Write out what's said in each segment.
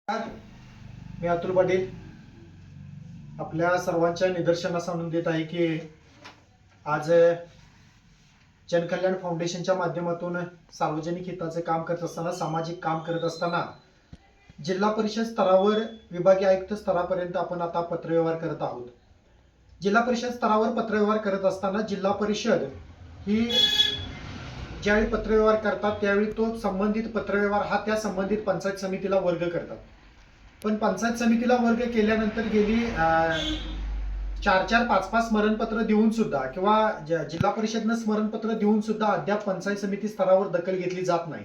मी अतुल पाटील आपल्या सर्वांच्या निदर्शनास आणून देत आहे की आज जनकल्याण फाउंडेशनच्या माध्यमातून सार्वजनिक हिताचे काम करत असताना, सामाजिक काम करत असताना जिल्हा परिषद स्तरावर विभागीय आयुक्त स्तरापर्यंत आपण आता पत्रव्यवहार करत आहोत. जिल्हा परिषद स्तरावर पत्रव्यवहार करत असताना जिल्हा परिषद ही ज्यावेळी पत्रव्यवहार करतात त्यावेळी तो संबंधित पत्रव्यवहार हा त्या संबंधित पंचायत समितीला वर्ग करतात. पण पंचायत समितीला वर्ग केल्यानंतर गेली 4-5 स्मरणपत्र देऊन सुद्धा किंवा जिल्हा परिषदनं स्मरणपत्र देऊन सुद्धा अद्याप पंचायत समिती स्तरावर दखल घेतली जात नाही.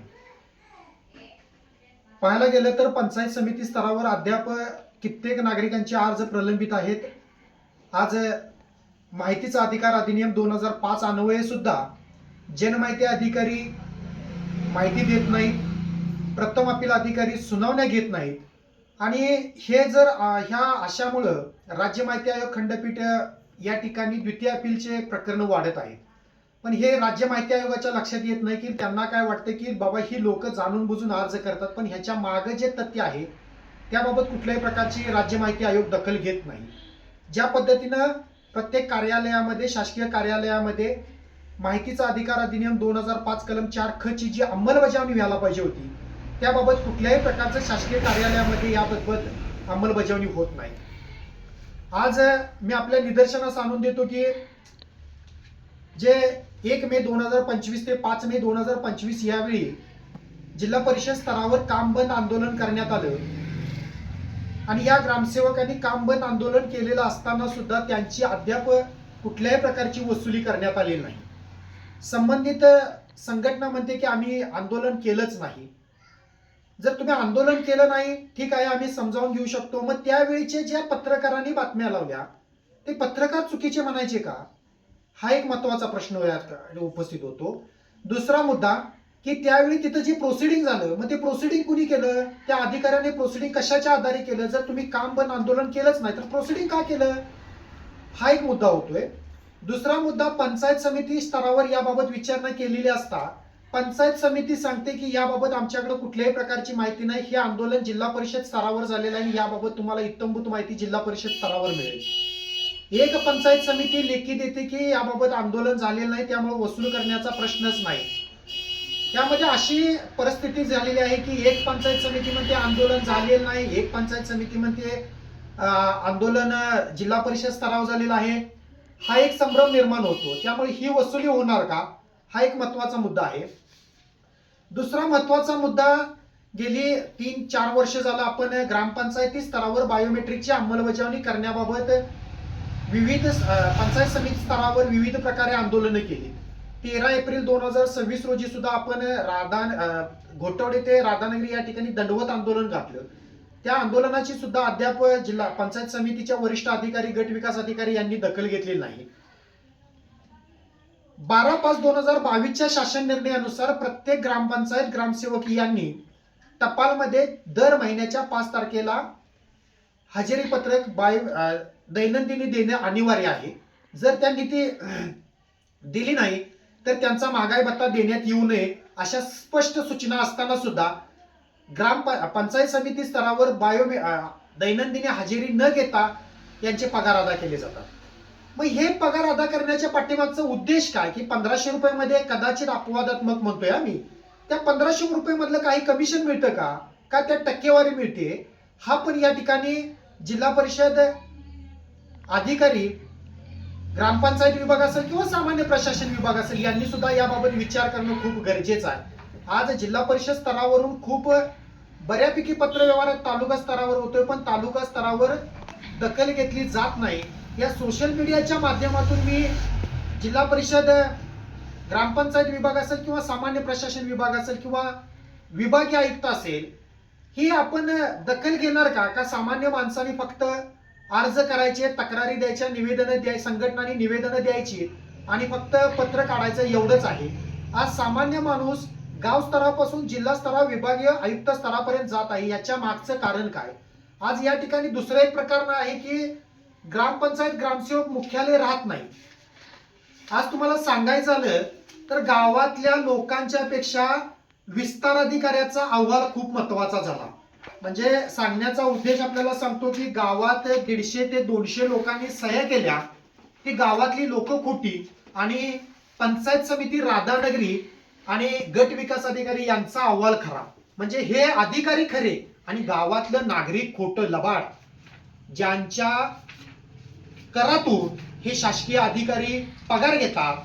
पाहायला गेलं तर पंचायत समिती स्तरावर अद्याप कित्येक नागरिकांचे अर्ज प्रलंबित आहेत. आज माहितीचा अधिकार अधिनियम 2005 अन्वये सुद्धा जनमाहिती अधिकारी माहिती देत नाहीत, प्रथम अपील अधिकारी सुनावण्या घेत नाहीत आणि हे जर ह्या अशामुळं राज्य माहिती आयोग खंडपीठ या ठिकाणी द्वितीय अपीलचे प्रकरण वाढत आहे. पण हे राज्य माहिती आयोगाच्या लक्षात येत नाही की त्यांना काय वाटतं की बाबा ही लोक जाणून बुजून अर्ज करतात, पण ह्याच्या मागे जे तथ्य आहे त्याबाबत कुठल्याही प्रकारची राज्य माहिती आयोग दखल घेत नाही. ज्या पद्धतीनं प्रत्येक कार्यालयामध्ये, शासकीय कार्यालयामध्ये माहितीचा अधिकार अधिनियम 2005 कलम 4 ख ची जी अंमलबजावणी व्हायला पाहिजे होती त्याबाबत कुठल्याही प्रकारचं शासकीय कार्यालयामध्ये याबाबत अंमलबजावणी होत नाही. आज मी आपल्या निदर्शनास आणून देतो की जे 1 मे 2025 ते 5 मे 2025 यावेळी जिल्हा परिषद स्तरावर काम बंद आंदोलन करण्यात आलं आणि या ग्रामसेवकांनी काम बंद आंदोलन केलेलं असताना सुद्धा त्यांची अद्याप कुठल्याही प्रकारची वसुली करण्यात आलेली नाही. संबंधित संघटना म्हणते की आम्ही आंदोलन केलंच नाही. जर तुम्ही आंदोलन केलं नाही ठीक आहे, आम्ही समजावून घेऊ शकतो, मग त्यावेळीचे ज्या पत्रकारांनी बातम्या लावल्या ते पत्रकार चुकीचे म्हणायचे का? हा एक महत्वाचा प्रश्न उपस्थित होतो. दुसरा मुद्दा की त्यावेळी तिथं जे प्रोसिडिंग झालं मग ते प्रोसिडिंग कुणी केलं? त्या अधिकाऱ्याने प्रोसिडिंग कशाच्या आधारे केलं? जर तुम्ही काम बंद आंदोलन केलंच नाही तर प्रोसिडिंग का केलं? हा एक मुद्दा होतोय. दुसरा मुद्दा, पंचायत समिती स्तरावर याबाबत विचारणा केलेली असता पंचायत समिती सांगते की याबाबत आमच्याकडे कुठल्याही प्रकारची माहिती नाही, हे आंदोलन जिल्हा परिषद स्तरावर झालेलं आहे आणि याबाबत तुम्हाला इत्थंभूत माहिती जिल्हा परिषद स्तरावर मिळेल. एक पंचायत समिती लेखी देते की याबाबत आंदोलन झालेलं नाही त्यामुळे वसूल करण्याचा प्रश्नच नाही. त्यामध्ये अशी परिस्थिती झालेली आहे की एक पंचायत समिती म्हणते आंदोलन झालेलं नाही, एक पंचायत समिती म्हणते आंदोलन जिल्हा परिषद स्तरावर झालेलं आहे. हा एक संभ्रम निर्माण होतो. त्यामुळे ही वसुली होणार का? हा एक महत्वाचा मुद्दा आहे. दुसरा महत्वाचा मुद्दा, गेली 3-4 वर्ष झालं आपण ग्रामपंचायती स्तरावर बायोमेट्रिकची अंमलबजावणी करण्याबाबत विविध पंचायत समिती स्तरावर विविध प्रकारे आंदोलनं केली. 13 एप्रिल 2026 रोजी सुद्धा आपण घोटवडे ते राधानगरी या ठिकाणी दंडवत आंदोलन घातलं. त्या आंदोलनाची सुद्धा अद्याप जिल्हा पंचायत समितीच्या वरिष्ठ अधिकारी, गट विकास अधिकारी यांनी दखल घेतलेली नाही. 12/5/2022 शासन निर्णयानुसार प्रत्येक ग्रामपंचायत ग्रामसेवक यांनी टपालमध्ये दर महिन्याच्या 5 तारखेला हजेरी पत्रक दैनंदिनी देणे अनिवार्य आहे. जर त्यांनी ती दिली नाही तर त्यांचा महागाई भत्ता देण्यात येऊ नये अशा स्पष्ट सूचना असताना सुद्धा पंचायत समिती स्तरावर दैनंदिनी हजेरी न घेता यांचे पगार अदा केले जातात. मग हे पगार अदा करण्याच्या पाठीमागचा उद्देश काय? की 1500 रुपये कदाचित अपवादात्मक म्हणतोय आम्ही, त्या 1500 रुपये मधलं काही कमिशन मिळतं का? का त्या टक्केवारी मिळते? हा पण या ठिकाणी जिल्हा परिषद अधिकारी, ग्रामपंचायत विभाग असेल किंवा सामान्य प्रशासन विभाग असेल यांनी सुद्धा याबाबत विचार करणं खूप गरजेचं आहे. आज जिल्हा परिषद स्तरावरून खूप बऱ्यापैकी पत्रव्यवहार तालुका स्तरावर होतोय, पण तालुका स्तरावर दखल घेतली जात नाही. या सोशल मीडियाच्या माध्यमातून मी जिल्हा परिषद, ग्रामपंचायत विभाग असेल किंवा सामान्य प्रशासन विभाग असेल किंवा विभागीय आयुक्त असेल, ही आपण दखल घेणार का? का सामान्य माणसांनी फक्त अर्ज करायचे, तक्रारी द्यायच्या, निवेदनं संघटनांनी निवेदनं द्यायची आणि फक्त पत्र काढायचं एवढंच आहे? आज सामान्य माणूस गाव स्तरापासून जिल्हा स्तरा, विभागीय आयुक्त स्तरापर्यंत जात आहे. याच्या मागचं कारण काय? आज या ठिकाणी दुसरं एक प्रकरण आहे की ग्रामपंचायत ग्रामसेवक मुख्यालय राहत नाही. आज तुम्हाला सांगायचं झालं तर गावातल्या लोकांच्या पेक्षा विस्तार अधिकाऱ्याचा अहवाल खूप महत्वाचा झाला. म्हणजे सांगण्याचा उद्देश आपल्याला सांगतो की गावात 150 ते 200 लोकांनी सह्या केल्या, ती गावातली लोक खोटी आणि पंचायत समिती राधानगरी आणि गट विकास अधिकारी यांचा अहवाल खरा. म्हणजे हे अधिकारी खरे आणि गावातलं नागरिक खोटं लबाड. ज्यांच्या करातून हे शासकीय अधिकारी पगार घेतात,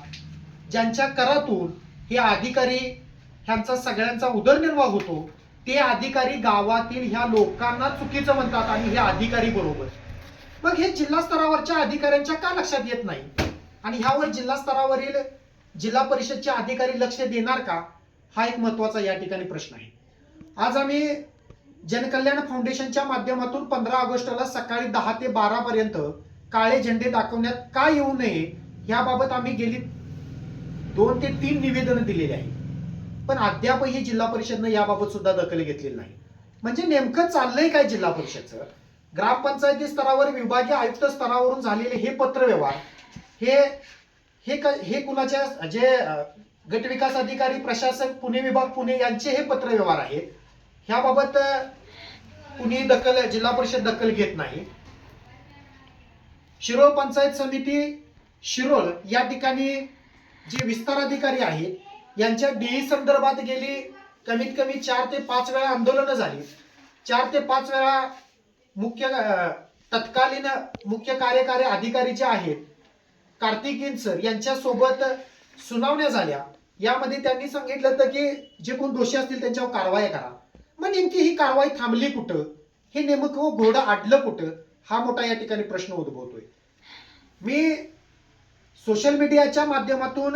ज्यांच्या करातून हे अधिकारी ह्यांचा सगळ्यांचा उदरनिर्वाह होतो, ते अधिकारी गावातील ह्या लोकांना चुकीचं म्हणतात आणि हे अधिकारी बरोबर. मग हे जिल्हा स्तरावरच्या अधिकाऱ्यांच्या का लक्षात येत नाही आणि ह्यावर जिल्हा स्तरावरील जिल्हा परिषदचे अधिकारी लक्ष देणार का, हा एक महत्वाचा या ठिकाणी प्रश्न आहे. आज आम्ही जनकल्याण फाउंडेशनच्या माध्यमातून 15 ऑगस्टला सकाळी 10 ते 12 पर्यंत काळे झेंडे दाखवण्यात का येऊ नये याबाबत आम्ही गेली 2 ते 3 निवेदनं दिलेली आहेत, पण अद्यापही जिल्हा परिषदनं याबाबत सुद्धा दखल घेतलेली नाही. म्हणजे नेमकं चाललंय काय जिल्हा परिषदचं? ग्रामपंचायती स्तरावर विभागीय आयुक्त स्तरावरून झालेले हे पत्रव्यवहार हे कुणाच्या जे गटविकास अधिकारी प्रशासक पुणे विभाग पुणे यांचे हे पत्रव्यवहार आहेत. ह्याबाबत कुणी जिल्हा परिषद दखल घेत नाही. शिरोळ पंचायत समिती शिरोळ या ठिकाणी जे विस्तार अधिकारी आहेत यांच्या डीई संदर्भात गेली कमीत कमी 4 ते 5 वेळा आंदोलनं झाली. 4 ते 5 वेळा तत्कालीन मुख्य कार्यकारी अधिकारी जे आहेत कार्तिक सर यांच्या सोबत सुनावण्या झाल्या. यामध्ये त्यांनी सांगितलं होतं की जे कोण दोषी असतील त्यांच्यावर कारवाई करा. मग नेमकी ही कारवाई थांबली कुठं, हे नेमकं घोडं अडलं कुठं, हा मोठा या ठिकाणी प्रश्न उद्भवतोय. मी सोशल मीडियाच्या माध्यमातून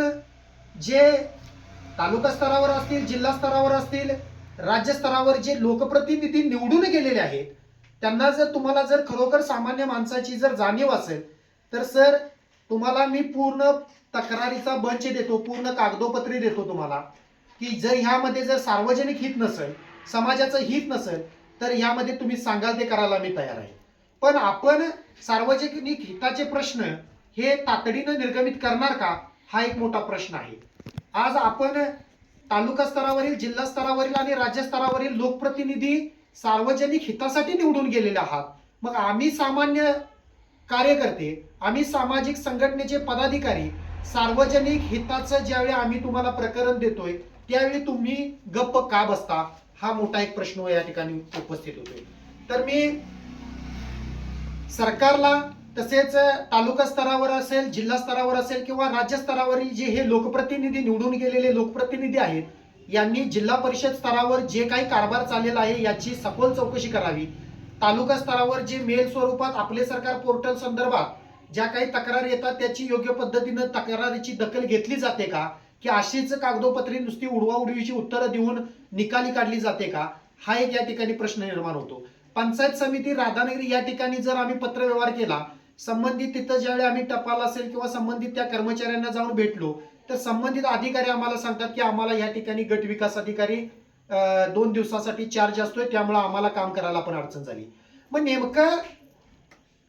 जे तालुका स्तरावर असतील, जिल्हा स्तरावर असतील, राज्य स्तरावर जे लोकप्रतिनिधी निवडून गेलेले आहेत त्यांना तुम्हाला जर खरोखर सामान्य माणसाची जर जाणीव असेल तर सर तुम्हाला मी पूर्ण तक्रारीचा बंच देतो, पूर्ण कागदोपत्री देतो तुम्हाला की जर ह्यामध्ये जर सार्वजनिक हित नसेल, समाजाचं हित नसेल तर ह्यामध्ये तुम्ही सांगाल ते करायला मी तयार आहे. पण आपण सार्वजनिक हिताचे प्रश्न हे तातडीनं निर्गमित करणार का, हा एक मोठा प्रश्न आहे. आज आपण तालुका स्तरावरील, जिल्हा स्तरावरील आणि राज्य स्तरावरील लोकप्रतिनिधी सार्वजनिक हितासाठी निवडून गेलेले आहात. मग आम्ही सामान्य कार्यकर्ते, आम्ही सामाजिक संघटनेचे पदाधिकारी सार्वजनिक हिताचं ज्यावेळी आम्ही तुम्हाला प्रकरण देतोय त्यावेळी तुम्ही गप्प का बसता, हा मोठा एक प्रश्न या ठिकाणी उपस्थित होतोय. तर मी सरकारला तसेच तालुका स्तरावर असेल, जिल्हा स्तरावर असेल किंवा राज्य स्तरावरील जे हे लोकप्रतिनिधी निवडून गेलेले लोकप्रतिनिधी आहेत यांनी जिल्हा परिषद स्तरावर जे काही कारभार चाललेला आहे याची सखोल चौकशी करावी. तालुका स्तरावर जे मेल स्वरूपात आपले सरकार पोर्टल संदर्भात ज्या काही तक्रारी येतात त्याची योग्य पद्धतीनं तक्रारीची दखल घेतली जाते का, की अशीच कागदोपत्री नुसती उडवाउडवीची उत्तरं देऊन निकाली काढली जाते का, हा एक या ठिकाणी प्रश्न निर्माण होतो. पंचायत समिती राधानगरी या ठिकाणी जर आम्ही पत्रव्यवहार केला, संबंधित तिथं ज्यावेळी आम्ही टपाल असेल किंवा संबंधित त्या कर्मचाऱ्यांना जाऊन भेटलो तर संबंधित अधिकारी आम्हाला सांगतात की आम्हाला या ठिकाणी गट विकास अधिकारी 2 दिवसासाठी चार्ज असतोय, त्यामुळे आम्हाला काम करायला पण अडचण झाली. मग नेमकं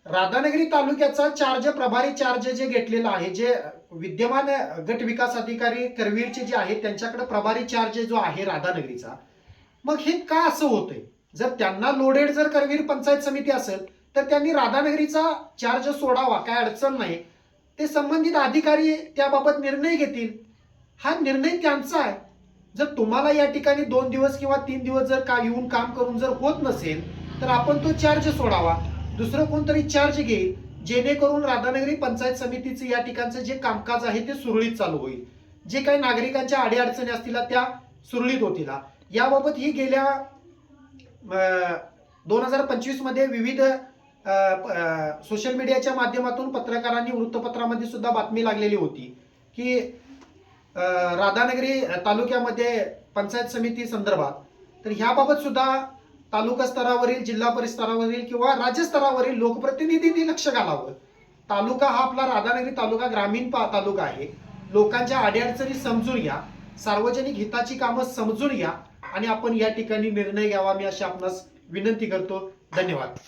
राधानगरी तालुक्याचा चार्ज, प्रभारी चार्ज जे घेतलेला आहे, जे विद्यमान गट विकास अधिकारी करवीरचे जे आहेत त्यांच्याकडे प्रभारी चार्ज जो आहे राधानगरीचा, मग हे का असं होतंय? जर त्यांना लोडेड जर करवीर पंचायत समिती असेल तर त्यांनी राधानगरीचा चार्ज सोडावा, काय अडचण नाही. ते संबंधित अधिकारी त्याबाबत निर्णय घेतील, हा निर्णय त्यांचा आहे. जर तुम्हाला या ठिकाणी 2 दिवस किंवा 3 दिवस जर का येऊन काम करून जर होत नसेल तर आपण तो चार्ज सोडावा, दुसरं कोणतरी चार्ज घेईल, जेणेकरून राधानगरी पंचायत समितीचं या ठिकाणचं जे कामकाज आहे ते सुरळीत चालू होईल. जे काही नागरिकांच्या अडीअडचणी असतील त्या सुरळीत होतील. याबाबत ही गेल्या 2025 मध्ये विविध सोशल मीडियाच्या माध्यमातून पत्रकारांनी वृत्तपत्रामध्ये सुद्धा बातमी लागलेली होती की राधानगरी तालुक्यामध्ये पंचायत समिती संदर्भात, तर ह्याबाबत सुद्धा तालुका स्तरावरील, जिल्हा परिषद स्तरावरील किंवा राज्य स्तरावरील लोकप्रतिनिधींनी लक्ष घालावं. तालुका हा आपला राधानगरी तालुका ग्रामीण तालुका आहे. लोकांच्या अडीअडचणी समजून घ्या, सार्वजनिक हिताची कामं समजून घ्या आणि आपण या ठिकाणी निर्णय घ्यावा, मी अशी आपणास विनंती करतो. धन्यवाद.